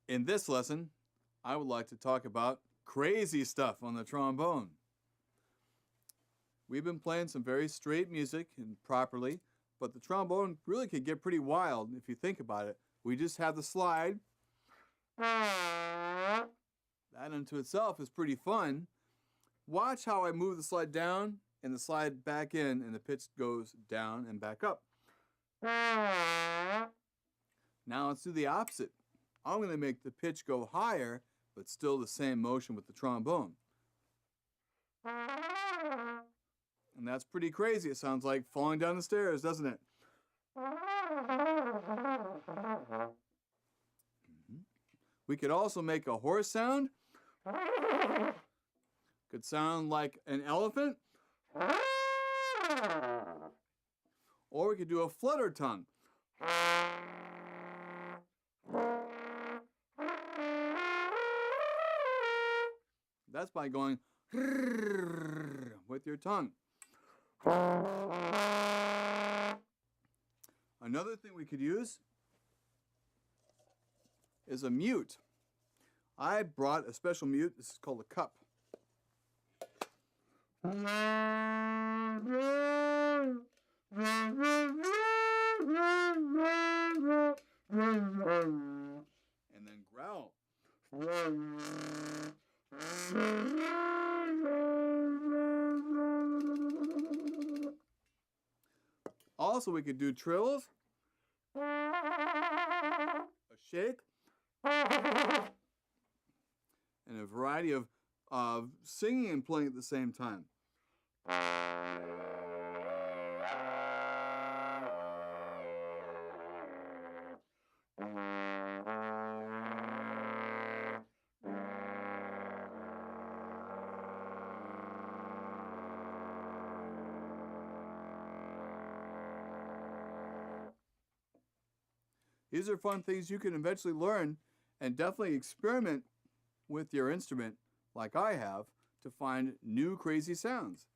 In this lesson, I would like to talk about crazy stuff on the trombone. We've been playing some very straight music and properly, but the trombone really can get pretty wild if you think about it. We just have the slide. That unto itself is pretty fun. Watch how I move the slide down and the slide back in, and the pitch goes down and back up. Now let's do the opposite. I'm going to make the pitch go higher, but still the same motion with the trombone. And that's pretty crazy. It sounds like falling down the stairs, doesn't it? We could also make a horse sound. Could sound like an elephant. Or we could do a flutter tongue. That's by going with your tongue. Another thing we could use is a mute. I brought a special mute. This is called a cup. And then growl. Also, we could do trills, a shake, and a variety of singing and playing at the same time. These are fun things you can eventually learn and definitely experiment with your instrument like I have to find new crazy sounds.